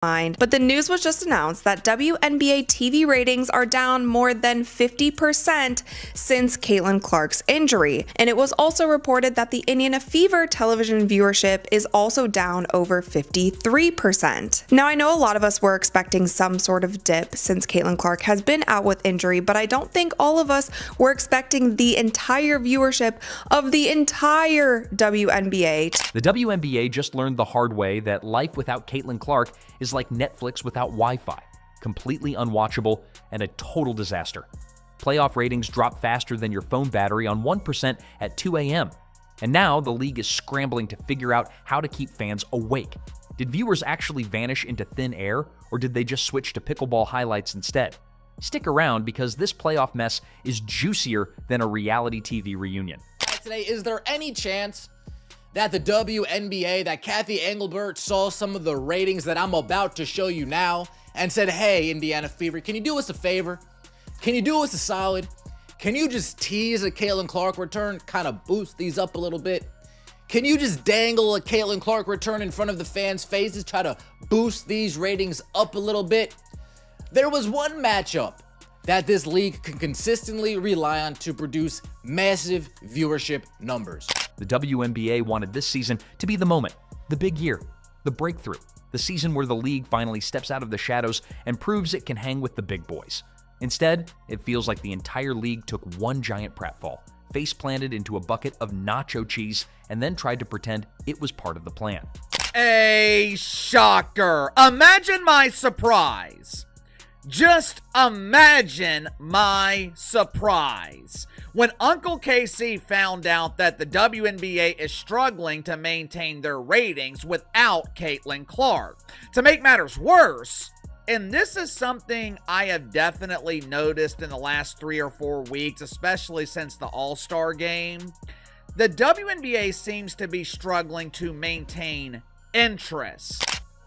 But the news was just announced that WNBA TV ratings are down more than 50% since Caitlin Clark's injury. And it was also reported that the Indiana Fever television viewership is also down over 53%. Now, I know a lot of us were expecting some sort of dip since Caitlin Clark has been out with injury, but I don't think all of us were expecting the entire viewership of the entire WNBA. The WNBA just learned the hard way that life without Caitlin Clark is like Netflix without Wi-Fi, completely unwatchable and a total disaster. Playoff ratings drop faster than your phone battery on 1% at 2 a.m. And now the league is scrambling to figure out how to keep fans awake. Did viewers actually vanish into thin air, or did they just switch to pickleball highlights instead? Stick around because this playoff mess is juicier than a reality TV reunion. Today, is there any chance that the WNBA, that Kathy Engelbert saw some of the ratings that I'm about to show you now and said, hey, Indiana Fever, can you do us a favor? Can you do us a solid? Can you just tease a Caitlin Clark return, kind of boost these up a little bit? Can you just dangle a Caitlin Clark return in front of the fans' faces, try to boost these ratings up a little bit? There was one matchup that this league can consistently rely on to produce massive viewership numbers. The WNBA wanted this season to be the moment, the big year, the breakthrough, the season where the league finally steps out of the shadows and proves it can hang with the big boys. Instead, it feels like the entire league took one giant pratfall, face planted into a bucket of nacho cheese, and then tried to pretend it was part of the plan. A shocker. Imagine my surprise. Just imagine my surprise when Uncle Casey found out that the WNBA is struggling to maintain their ratings without Caitlin Clark. To make matters worse, and this is something I have definitely noticed in the last 3 or 4 weeks, especially since the All-Star game, the WNBA seems to be struggling to maintain interest.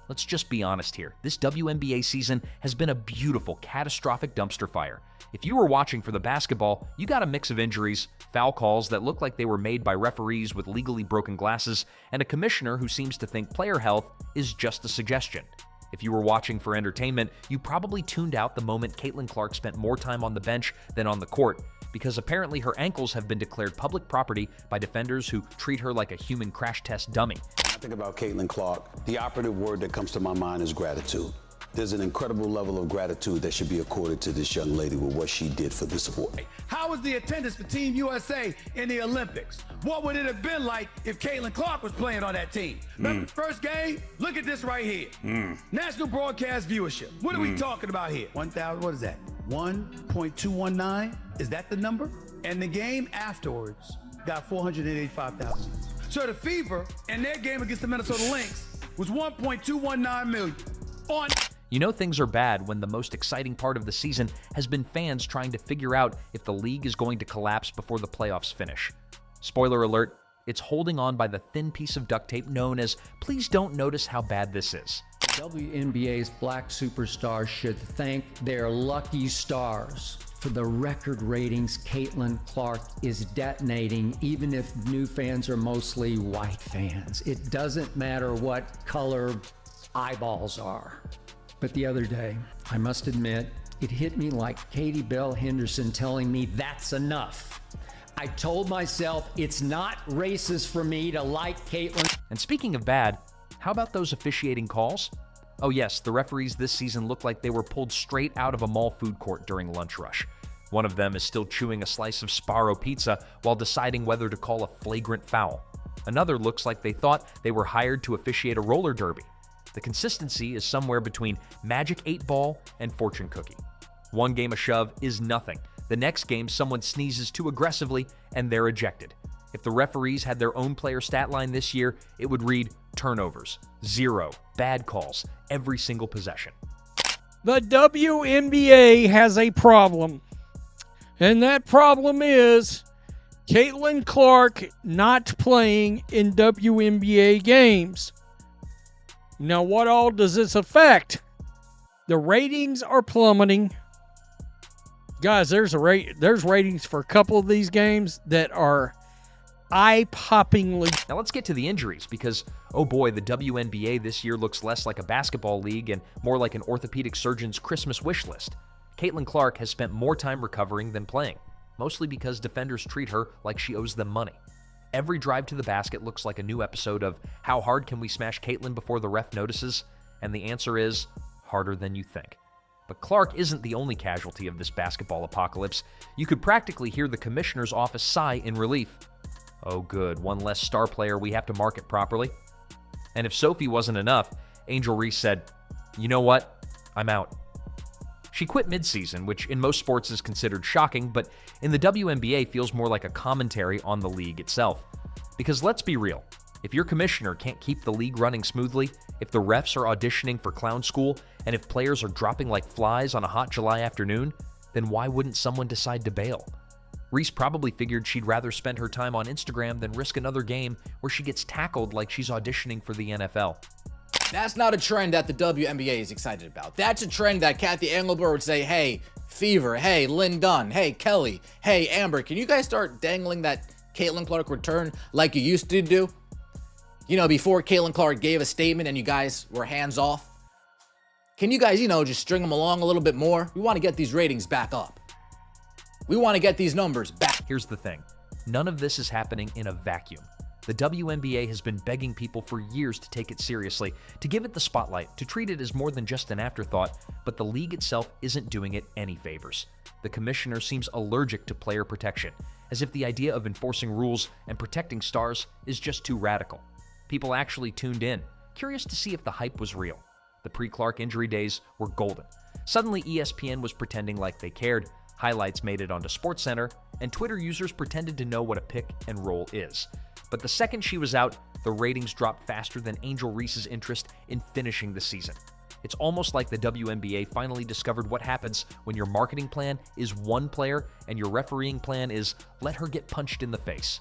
Let's just be honest here. This WNBA season has been a beautiful, catastrophic dumpster fire. If you were watching for the basketball, you got a mix of injuries, foul calls that look like they were made by referees with legally broken glasses, and a commissioner who seems to think player health is just a suggestion. If you were watching for entertainment, you probably tuned out the moment Caitlin Clark spent more time on the bench than on the court, because apparently her ankles have been declared public property by defenders who treat her like a human crash test dummy. When I think about Caitlin Clark, the operative word that comes to my mind is gratitude. There's an incredible level of gratitude that should be accorded to this young lady with what she did for the sport. How was the attendance for Team USA in the Olympics? What would it have been like if Caitlin Clark was playing on that team? Remember the first game? Look at this right here. National broadcast viewership. What are we talking about here? 1,000, what is that? 1.219? Is that the number? And the game afterwards got 485,000. So the Fever and their game against the Minnesota Lynx was 1.219 million. You know things are bad when the most exciting part of the season has been fans trying to figure out if the league is going to collapse before the playoffs finish. Spoiler alert, it's holding on by the thin piece of duct tape known as "Please don't notice how bad this is." WNBA's black superstars should thank their lucky stars for the record ratings Caitlin Clark is detonating, even if new fans are mostly white fans. It doesn't matter what color eyeballs are. But the other day, I must admit, it hit me like Katie Bell Henderson telling me that's enough. I told myself it's not racist for me to like Caitlin. And speaking of bad, how about those officiating calls? Oh yes, the referees this season look like they were pulled straight out of a mall food court during lunch rush. One of them is still chewing a slice of Sbarro pizza while deciding whether to call a flagrant foul. Another looks like they thought they were hired to officiate a roller derby. The consistency is somewhere between Magic 8 Ball and Fortune Cookie. One game of shove is nothing. The next game, someone sneezes too aggressively and they're ejected. If the referees had their own player stat line this year, it would read turnovers, 0, bad calls, every single possession. The WNBA has a problem, and that problem is Caitlin Clark not playing in WNBA games. Now, what all does this affect? The ratings are plummeting. Guys, there's ratings for a couple of these games that are eye-poppingly. Now let's get to the injuries because, oh boy, the WNBA this year looks less like a basketball league and more like an orthopedic surgeon's Christmas wish list. Caitlin Clark has spent more time recovering than playing, mostly because defenders treat her like she owes them money. Every drive to the basket looks like a new episode of How Hard Can We Smash Caitlin Before the Ref Notices? And the answer is harder than you think. But Clark isn't the only casualty of this basketball apocalypse. You could practically hear the commissioner's office sigh in relief. Oh good, one less star player we have to market properly. And if Sophie wasn't enough, Angel Reese said, "You know what? I'm out." She quit midseason, which in most sports is considered shocking, but in the WNBA feels more like a commentary on the league itself. Because let's be real, if your commissioner can't keep the league running smoothly, if the refs are auditioning for clown school, and if players are dropping like flies on a hot July afternoon, then why wouldn't someone decide to bail? Reese probably figured she'd rather spend her time on Instagram than risk another game where she gets tackled like she's auditioning for the NFL. That's not a trend that the WNBA is excited about. That's a trend that Kathy Engelbert would say, hey, Fever, hey, Lynn Dunn, hey, Kelly, hey, Amber, can you guys start dangling that Caitlin Clark return like you used to do? You know, before Caitlin Clark gave a statement and you guys were hands off. Can you guys, just string them along a little bit more? We want to get these ratings back up. We want to get these numbers back. Here's the thing. None of this is happening in a vacuum. The WNBA has been begging people for years to take it seriously, to give it the spotlight, to treat it as more than just an afterthought, but the league itself isn't doing it any favors. The commissioner seems allergic to player protection, as if the idea of enforcing rules and protecting stars is just too radical. People actually tuned in, curious to see if the hype was real. The pre-Clark injury days were golden. Suddenly ESPN was pretending like they cared, highlights made it onto SportsCenter, and Twitter users pretended to know what a pick and roll is. But the second she was out, the ratings dropped faster than Angel Reese's interest in finishing the season. It's almost like the WNBA finally discovered what happens when your marketing plan is one player and your refereeing plan is let her get punched in the face.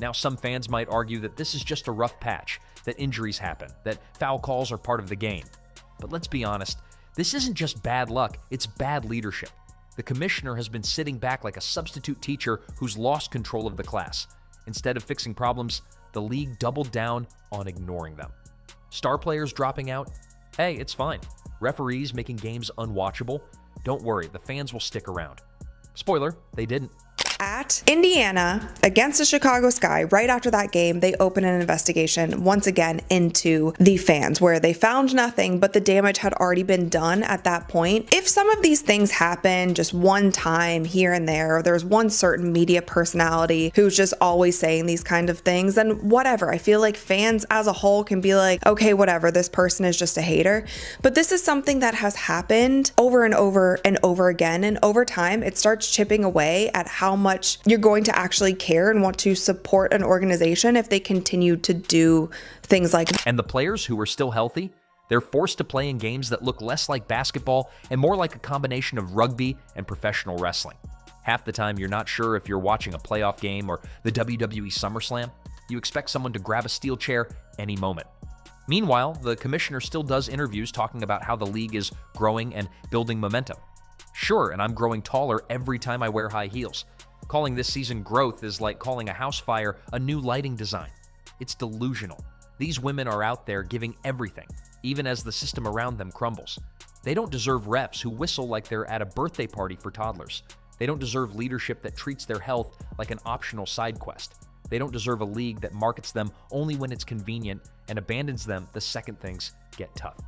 Now, some fans might argue that this is just a rough patch, that injuries happen, that foul calls are part of the game. But let's be honest, this isn't just bad luck, it's bad leadership. The commissioner has been sitting back like a substitute teacher who's lost control of the class. Instead of fixing problems, the league doubled down on ignoring them. Star players dropping out? Hey, it's fine. Referees making games unwatchable? Don't worry, the fans will stick around. Spoiler, they didn't. At Indiana against the Chicago Sky, right after that game, they opened an investigation once again into the fans where they found nothing, but the damage had already been done at that point. If some of these things happen just one time here and there, or there's one certain media personality who's just always saying these kind of things, then whatever. I feel like fans as a whole can be like, okay, whatever, this person is just a hater. But this is something that has happened over and over and over again. And over time, it starts chipping away at how much you're going to actually care and want to support an organization if they continue to do things like that. And the players who are still healthy, they're forced to play in games that look less like basketball and more like a combination of rugby and professional wrestling. Half the time, you're not sure if you're watching a playoff game or the WWE SummerSlam. You expect someone to grab a steel chair any moment. Meanwhile, the commissioner still does interviews talking about how the league is growing and building momentum. Sure, and I'm growing taller every time I wear high heels. Calling this season growth is like calling a house fire a new lighting design. It's delusional. These women are out there giving everything, even as the system around them crumbles. They don't deserve refs who whistle like they're at a birthday party for toddlers. They don't deserve leadership that treats their health like an optional side quest. They don't deserve a league that markets them only when it's convenient and abandons them the second things get tough.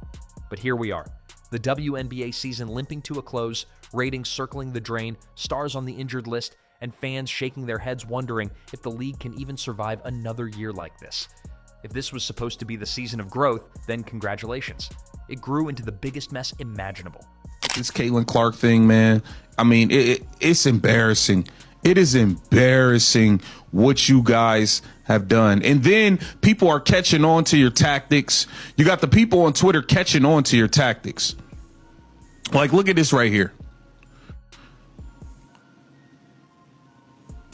But here we are. The WNBA season limping to a close, ratings circling the drain, stars on the injured list, and fans shaking their heads wondering if the league can even survive another year like this. If this was supposed to be the season of growth, then congratulations. It grew into the biggest mess imaginable. This Caitlin Clark thing, man, I mean, it's embarrassing. It is embarrassing what you guys have done. And then people are catching on to your tactics. You got the people on Twitter catching on to your tactics. Like, look at this right here.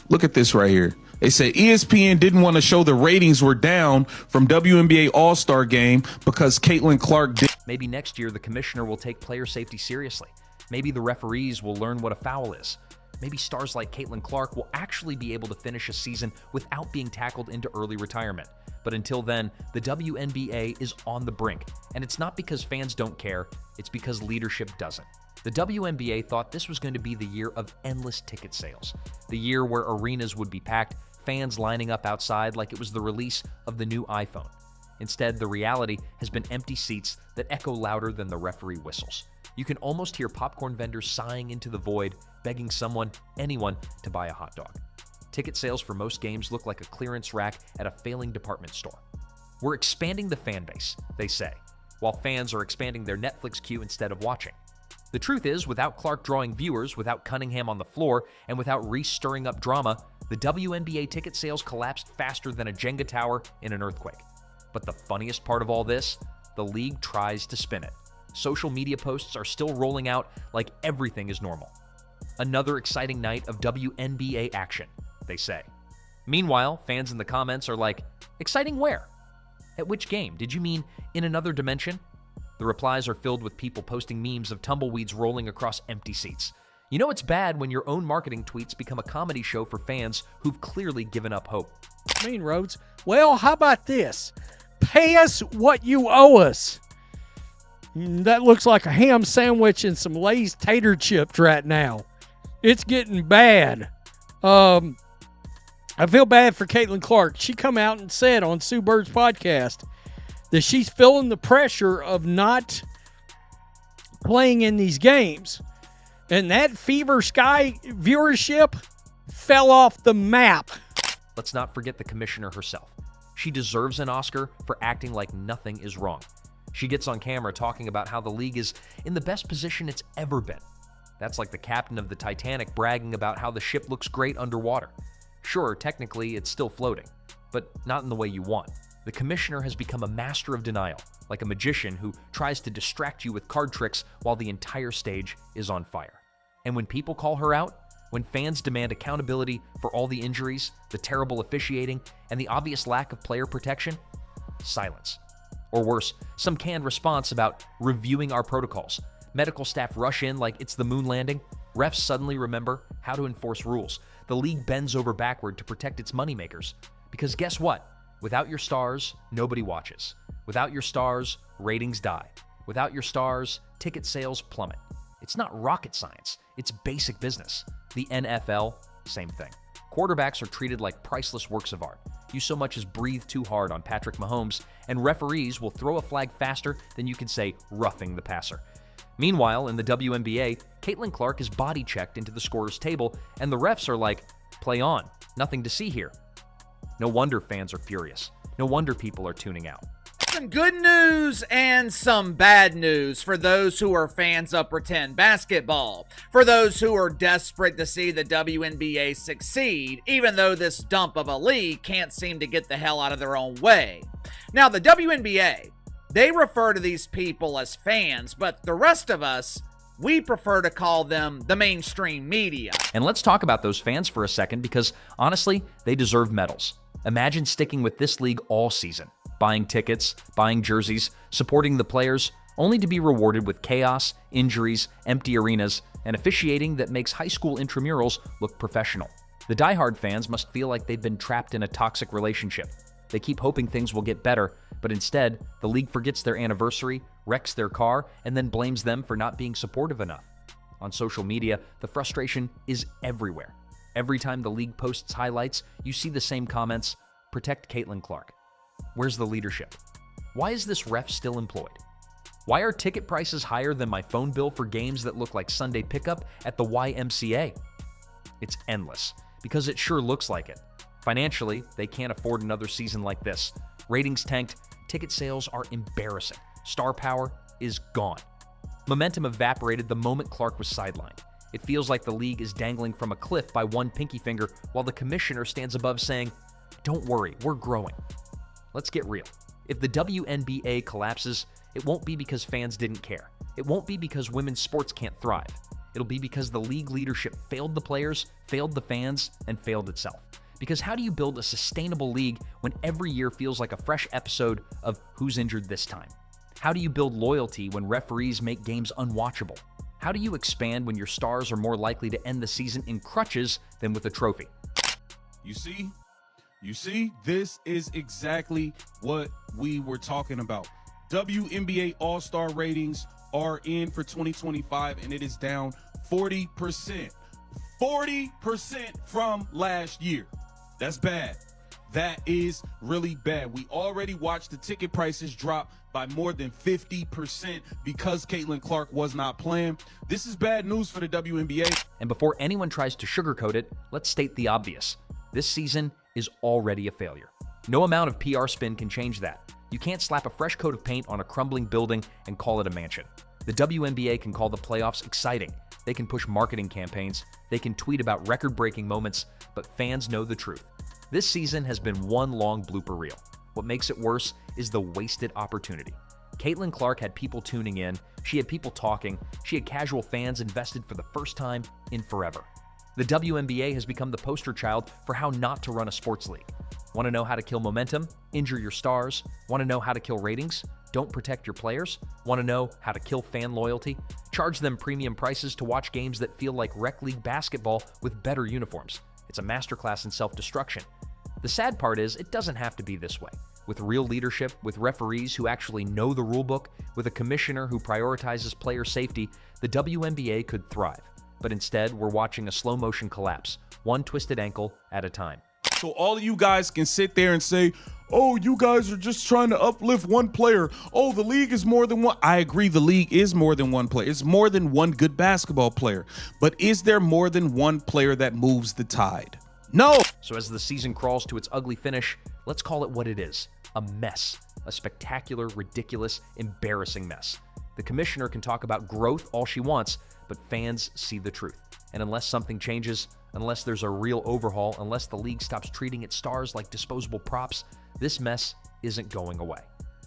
Look at this right here. They say ESPN didn't want to show the ratings were down from WNBA All-Star Game because Caitlin Clark did. Maybe next year the commissioner will take player safety seriously. Maybe the referees will learn what a foul is. maybe stars like Caitlin Clark will actually be able to finish a season without being tackled into early retirement. But until then, the WNBA is on the brink, and it's not because fans don't care, it's because leadership doesn't. The WNBA thought this was going to be the year of endless ticket sales, the year where arenas would be packed, fans lining up outside like it was the release of the new iPhone. Instead, the reality has been empty seats that echo louder than the referee whistles. You can almost hear popcorn vendors sighing into the void, begging anyone, to buy a hot dog. Ticket sales for most games look like a clearance rack at a failing department store. We're expanding the fan base, they say, while fans are expanding their Netflix queue instead of watching. The truth is, without Clark drawing viewers, without Cunningham on the floor, and without Reese stirring up drama, the WNBA ticket sales collapsed faster than a Jenga tower in an earthquake. But the funniest part of all this, the league tries to spin it. Social media posts are still rolling out like everything is normal. Another exciting night of WNBA action, they say. Meanwhile, fans in the comments are like, exciting where? At which game? Did you mean in another dimension? The replies are filled with people posting memes of tumbleweeds rolling across empty seats. You know it's bad when your own marketing tweets become a comedy show for fans who've clearly given up hope. Mean Rhodes. Well, how about this? Pay us what you owe us. That looks like a ham sandwich and some Lay's tater chips right now. It's getting bad. I feel bad for Caitlin Clark. She come out and said on Sue Bird's podcast that she's feeling the pressure of not playing in these games. And that Fever Sky viewership fell off the map. Let's not forget the commissioner herself. She deserves an Oscar for acting like nothing is wrong. She gets on camera talking about how the league is in the best position it's ever been. That's like the captain of the Titanic bragging about how the ship looks great underwater. Sure, technically it's still floating, but not in the way you want. The commissioner has become a master of denial, like a magician who tries to distract you with card tricks while the entire stage is on fire. And when people call her out, when fans demand accountability for all the injuries, the terrible officiating, and the obvious lack of player protection, silence. Or worse, some canned response about reviewing our protocols. Medical staff rush in like it's the moon landing. Refs suddenly remember how to enforce rules. The league bends over backward to protect its moneymakers. Because guess what? Without your stars, nobody watches. Without your stars, ratings die. Without your stars, ticket sales plummet. It's not rocket science. It's basic business. The NFL, same thing. Quarterbacks are treated like priceless works of art. You so much as breathe too hard on Patrick Mahomes, and referees will throw a flag faster than you can say roughing the passer. Meanwhile, in the WNBA, Caitlin Clark is body checked into the scorer's table, and the refs are like, play on, nothing to see here. No wonder fans are furious. No wonder people are tuning out. Some good news and some bad news for those who are fans of pretend basketball. For those who are desperate to see the WNBA succeed, even though this dump of a league can't seem to get the hell out of their own way. Now, the WNBA, they refer to these people as fans, but the rest of us, we prefer to call them the mainstream media. And let's talk about those fans for a second because, honestly, they deserve medals. Imagine sticking with this league all season, buying tickets, buying jerseys, supporting the players, only to be rewarded with chaos, injuries, empty arenas, and officiating that makes high school intramurals look professional. The diehard fans must feel like they've been trapped in a toxic relationship. They keep hoping things will get better, but instead, the league forgets their anniversary, wrecks their car, and then blames them for not being supportive enough. On social media, the frustration is everywhere. Every time the league posts highlights, you see the same comments, protect Caitlin Clark. Where's the leadership? Why is this ref still employed? Why are ticket prices higher than my phone bill for games that look like Sunday pickup at the YMCA? It's endless, because it sure looks like it. Financially, they can't afford another season like this. Ratings tanked, ticket sales are embarrassing. Star power is gone. Momentum evaporated the moment Clark was sidelined. It feels like the league is dangling from a cliff by one pinky finger while the commissioner stands above saying, "Don't worry, we're growing." Let's get real. If the WNBA collapses, it won't be because fans didn't care. It won't be because women's sports can't thrive. It'll be because the league leadership failed the players, failed the fans, and failed itself. Because how do you build a sustainable league when every year feels like a fresh episode of Who's Injured This Time? How do you build loyalty when referees make games unwatchable? How do you expand when your stars are more likely to end the season in crutches than with a trophy? You see, this is exactly what we were talking about. WNBA All-Star ratings are in for 2025, and it is down 40%. 40% from last year. That's bad. That is really bad. We already watched the ticket prices drop by more than 50% because Caitlin Clark was not playing. This is bad news for the WNBA. And before anyone tries to sugarcoat it, let's state the obvious. This season is already a failure. No amount of PR spin can change that. You can't slap a fresh coat of paint on a crumbling building and call it a mansion. The WNBA can call the playoffs exciting. They can push marketing campaigns. They can tweet about record-breaking moments, but fans know the truth. This season has been one long blooper reel. What makes it worse is the wasted opportunity. Caitlin Clark had people tuning in. She had people talking. She had casual fans invested for the first time in forever. The WNBA has become the poster child for how not to run a sports league. Want to know how to kill momentum? Injure your stars? Want to know how to kill ratings? Don't protect your players? Want to know how to kill fan loyalty? Charge them premium prices to watch games that feel like rec league basketball with better uniforms. It's a masterclass in self-destruction. The sad part is, it doesn't have to be this way. With real leadership, with referees who actually know the rulebook, with a commissioner who prioritizes player safety, the WNBA could thrive. But instead, we're watching a slow-motion collapse, one twisted ankle at a time. So all of you guys can sit there and say, oh, you guys are just trying to uplift one player. Oh, the league is more than one. I agree, the league is more than one player. It's more than one good basketball player. But is there more than one player that moves the tide? No. So as the season crawls to its ugly finish, let's call it what it is, a mess. A spectacular, ridiculous, embarrassing mess. The commissioner can talk about growth all she wants, but fans see the truth. And unless something changes, unless there's a real overhaul, unless the league stops treating its stars like disposable props, this mess isn't going away.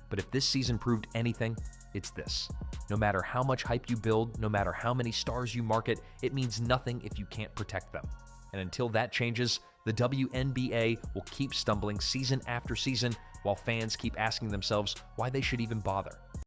But if this season proved anything, it's this. No matter how much hype you build, no matter how many stars you market, it means nothing if you can't protect them. And until that changes, the WNBA will keep stumbling season after season while fans keep asking themselves why they should even bother.